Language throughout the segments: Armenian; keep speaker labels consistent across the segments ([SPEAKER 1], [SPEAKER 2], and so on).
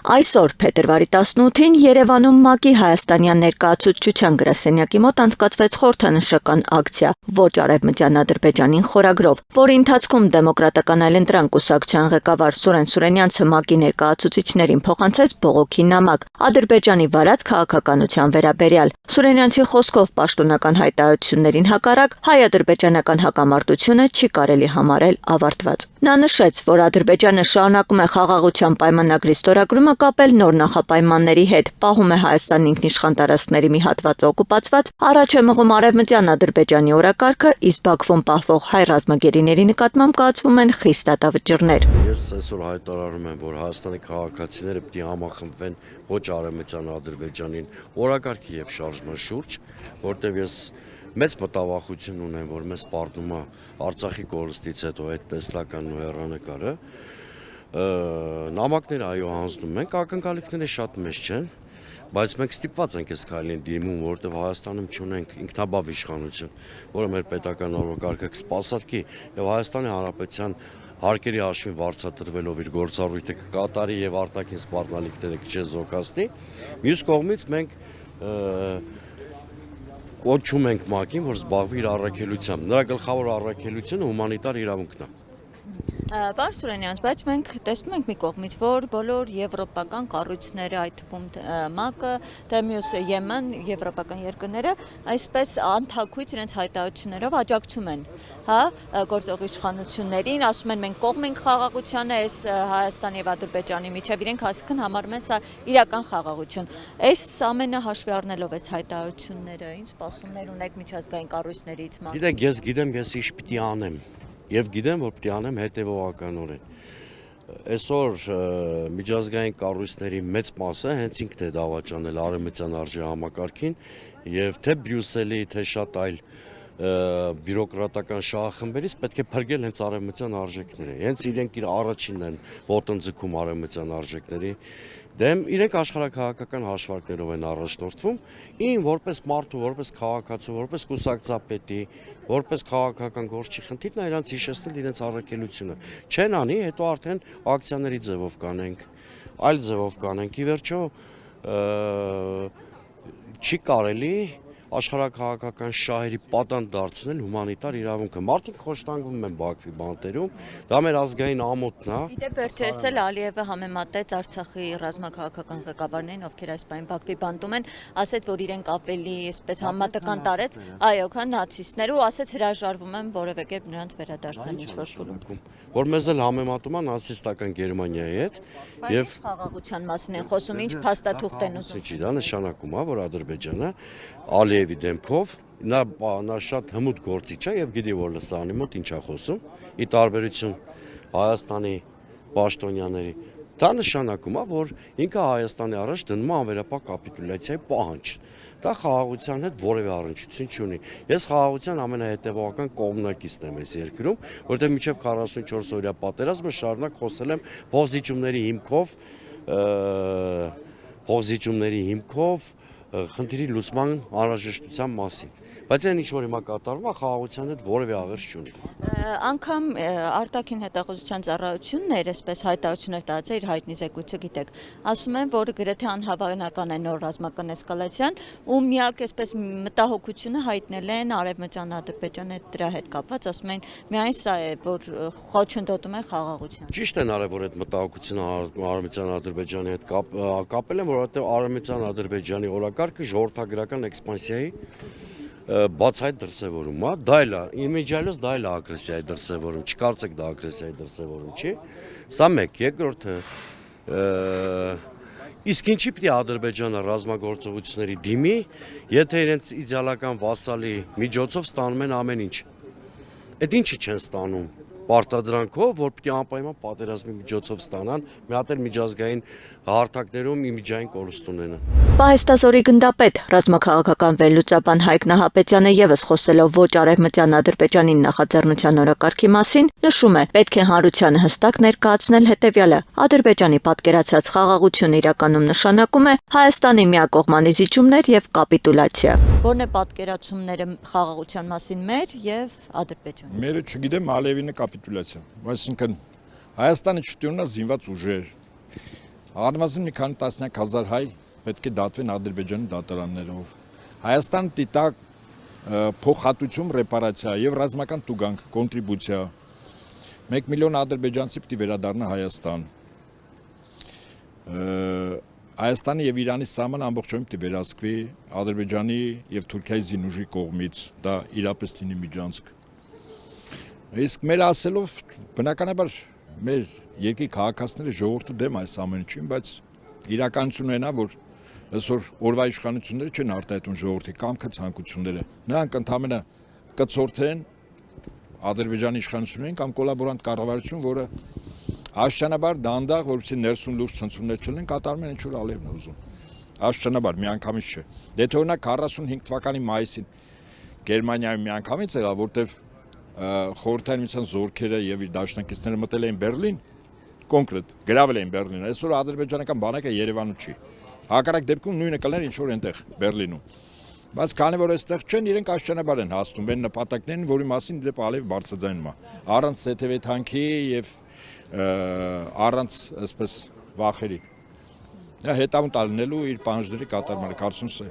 [SPEAKER 1] Այսօր փետրվարի 18-ին Երևանում ՄԱԿ-ի հայաստանյան ներկայացուցչության գրասենյակի մոտ անցկացվեց խորհրդանշական ակցիա «Ոչ արևմտյան Ադրբեջանին» խորագրով, որի ընթացքում Դեմոկրատական այլընտրանք կուսակցության ղեկավար Սուրեն Սուրենյանցը ՄԱԿ-ի ներկայացուցիչներին փոխանցեց բողոքի նամակ Ադրբեջանի վարած քաղաքականության վերաբերյալ։ Սուրենյանցի խոսքով պաշտոնական հայտարարություններին հակառակ հայ-ադրբեջանական հակամարտությունը չի կարելի համարել ավարտված։ Նա նշեց, որ Ադրբեջանը շարունակում է խաղաղության պայմանագրի ստորագրումը կապել նոր նախապայմանների հետ, պահում է Հայաստանի ինքնիշխան տարածքների մի հատվածը օկուպացված, առաջ է մղում արևմտյան Ադրբեջանի օրակարգը, իսկ Բաքվում պահվող հայ ռազմագերիների նկատմամբ կայացվում են խիստ դատավճիռներ։
[SPEAKER 2] Ես այսօր հայտարարում եմ, որ Հայաստանի քաղաքացիները պետք է համախմբվեն ոչ արևմտյան Ադրբեջանին օրակարգի եւ շարժման շուրջ, որտեղ ես մեծ մտավախություն ունեմ, որ մեզ պարտում է Արցախի կորստից հետո այդ տեսլականն ու հեռանկարը։ Նամակները այո հանձնում ենք, ակնկալիքները շատ մեծ չեն, բայց մենք ստիպված ենք այս քայլին դիմում, որովհետև Հայաստանում չունենք ինքնաբավ իշխանություն, որը մեր պետական օրակարգը կսպասարկի եւ Հայաստանի Հանրապետության հարկերի հաշվին վարձատրվելով իր գործառույթը կկատարի եւ արտաքին սպառնալիքները կչեզոքացնի։ Մյուս կողմից մենք կոչում ենք ՄԱԿ-ին, որ զբաղվի իր առաքելությամբ։ Նրա գլխավոր առաքելությունը հումանիտար իրավունքն է։
[SPEAKER 1] Պարոն Սուրենյանց, բայց մենք տեսնում ենք մի կողմից, որ բոլոր եվրոպական կառույցները, այդ թվում ՄԱԿ-ը, թե մյուս ԵՄ-ն, եվրոպական երկրները, այսպես անթաքույց իրենց հայտարարություններով աջակցում են, գործող իշխանություններին, ասում են մենք կողմ ենք խաղաղությանը, այս Հայաստանի եւ Ադրբեջանի միջև իրենք այսքան համարում են սա իրական խաղաղություն։ Այս ամենը հաշվի առնելով այս հայտարարությունները, ինչ սպասումներ ունեք միջազգային կառույցներից ՄԱԿ-ը։
[SPEAKER 2] Գիտեք, ես գիտեմ, ես ինչ պիտի անեմ։ Եվ գիտեմ, որ պիտի անեմ հետևողականորեն։ Այսօր միջազգային կառույցների մեծ մասը հենց ինքն է դավաճանել արևմտյան արժեհամակարգին եւ թե Բրյուսելի, թե շատ այլ բյուրոկրատական շահախմբերից պետք է փրկել հենց արևմտյան արժեքները։ Հենց իրենք իր առաջինն են ոտնձգում արևմտյան արժեքների դեմ, իրենք աշխարհակահաղական հաշվարկներով են առաջնորդվում, որպես մարդու, որպես քաղաքացու, որպես կուսակցապետի, որպես քաղաքական գործչի խնդիրն է իրանց հիշեցնել իրենց առաքելությունը։ Չեն անի, հետո արդեն ակցիաների ձևով կանենք, այլ ձևով կանենք։ Ի վերջո չի կարելի աշխարհակահաղական շահերի պատանդ դարձնել հումանիտար իրավունքը։ Մարդիկ խոշտանգվում են Բաքվի բանտերում, դա մեր ազգային ամոթն է։
[SPEAKER 1] Գիտեք, վերջերս էլ Ալիևը համեմատեց Արցախի ռազմաքաղաքական ղեկավարներին, ովքեր այս պահին Բաքվի բանտում են, ասեց, որ իրենք ավելի այսպես համատական տարեց, այո, քան նացիստները, ու ասեց հրաժարվում են որևէ կերպ նրանց վերադարձնել ինչ-որ փուլում։
[SPEAKER 2] Որ մեզ էլ համեմատում է նացիստական Գերմանիայի հետ
[SPEAKER 1] եւ խաղաղության մասին են խոսում, ինչ փաստաթուղթ են ուզում։
[SPEAKER 2] Դա նշանակում է, որ Ադրբեջանը Ալիևի դեմքով նա շատ հմուտ գործիչ է եւ գիտի, որ լսարանի մոտ ինչ է խոսում, ի տարբերություն Հայաստանի պաշտոնյաների։ Դա նշանակում է, որ ինքը Հայաստանի առաջ դնում է անվերապահ կապիտուլյացիայի պահանջ։ Դա խաղաղության հետ որևէ առնչություն չունի։ Ես խաղաղության ամենահետևողական կողմնակիցն եմ այս երկրում, որտեղ մինչև 44 օրյա պատերազմը շարունակ խոսել եմ փոխզիջումների հիմքով խնդիրի լուծման անհրաժեշտության մասին, բայց այն ինչ որ հիմա կատարվում է խաղաղության հետ որևէ աղերս չունի։
[SPEAKER 1] Անգամ արտաքին հետախուզության ծառայություններ այսպես հայտարարություններ տարածել իր հայտնի զեկույցը, գիտեք, ասում են, որ գրեթե անհավանական է նոր ռազմական էսկալացիան, ու միակ այսպես մտահոգությունը հայտնել են արևմտյան Ադրբեջանը դրա հետ կապված, ասում են միայն սա է, որ խոչընդոտում է խաղաղության։
[SPEAKER 2] Ճիշտ են արել, որ այդ մտահոգությունը արևմտյան Ադրբեջանի հետ կապել են, որովհետև արևմտյան Ադրբեջանի օրակարգը ժողովրդագրական էքսպանսիայի բացահայտ դրսևորում է, դա էլ է, իմիջիալոց դա էլ է ագրեսիայի դրսևորում, չկարծեք դա ագրեսիայի դրսևորում չի, սա մեկ, երկրորդը, իսկ ինչի պիտի Ադրբեջանը ռազմագործողությունների դիմի, եթե իրենց իդեալական վասալի միջոցով ստանում են ամեն ինչ, այդ ինչի չեն ստանում, պարտադրանքով, որ պիտի անպայման պատերազմի միջոցով ստանան, մի հատ էլ միջազգային հարթակներում իմիջային կորուստ ունենան։
[SPEAKER 1] Պահեստազորի գնդապետ, ռազմաքաղաքական վերլուծաբան Հայկ Նահապետյանը ևս խոսելով ոչ արևմտյան Ադրբեջանին նախաձեռնության օրակարգի մասին, նշում է, պետք է հանրությանը հստակ ներկայացնել հետևյալը. Ադրբեջանի պատկերացրած խաղաղությունը իրականում նշանակում է Հայաստանի միակողմանի զիջումներ եւ կապիտուլյացիա։ Որն է պատկերացումները խաղաղության մասին մեր եւ Ադրբեջանի։
[SPEAKER 3] Մերը չգիտեմ, Ալիևինը կապիտուլյացիա, այսինքն Հայաստանը չպիտի ունենա զինված ուժեր, Առնվազն մի քանի տասնյակ հազար հայ պետք է դատվեն Ադրբեջանի դատարաններով։ Հայաստան դիտա փոխհատուցում, ռեպարացիա եւ ռազմական տուգանք, կոնտրիբուցիա։ 1 միլիոն ադրբեջանցի պիտի վերադառնա Հայաստան։ Հայաստանի եւ Իրանի սահմանը ամբողջովին պիտի վերահսկվի Ադրբեջանի եւ Թուրքիայի զինուժի կողմից, դա իրապես լինի միջանցք։ Իսկ մեր ասելով բնականաբար մեր երկրի քաղաքացիները ժողովրդու դեմ այս ամենին, բայց իրականությունն է նա, որ այսօր օրվա իշխանությունները չեն արտահայտում ժողովրդի կամքը, ցանկությունները։ Նրանք ընդհանրապես կցորդեն Ադրբեջանի իշխանություններին կամ կոլաբորանտ կառավարություն, որը Աշճանաբար դանդաղ, որպեսզի ներսում լուրջ ցնցումներ չլինեն, կատարում են ինչ որ Ալիևն է ուզում։ Աշճանաբար միանգամից չէ։ Դե թե օրինակ 45 թվականի մայիսին Գերմանիայում միանգամից եղավ, որտեվ Խորհրդային Միության զորքերը եւ իր դաշնակիցները մտել էին Բերլին, կոնկրետ գրավել էին Բերլինը։ Այսօր ադրբեջանական բանակը Երևանում չի։ Հակառակ դեպքում նույնը կլներ ինչ որ այնտեղ Բերլինում։ Բայց քանի որ այստեղ չեն, իրենք աշճանաբար են հասնում այն նպատակներին, որի մասին դեպ Ալիև բարձրաձայնում է։ Առանց ՍԹՎ թանքի եւ առանց այսպես վախերի։ Նա հետամուտ ալնելու իր պահանջների կատարմանը կարծում սա։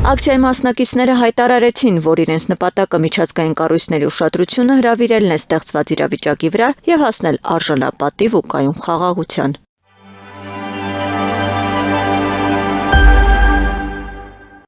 [SPEAKER 1] Ակցիայի մասնակիցները հայտարարեցին, որ իրենց նպատակը միջազգային կառույցների ուշադրությունը հրավիրելն է ստեղծված իրավիճակի վրա եւ հասնել արժանապատիվ ու կայուն խաղաղության։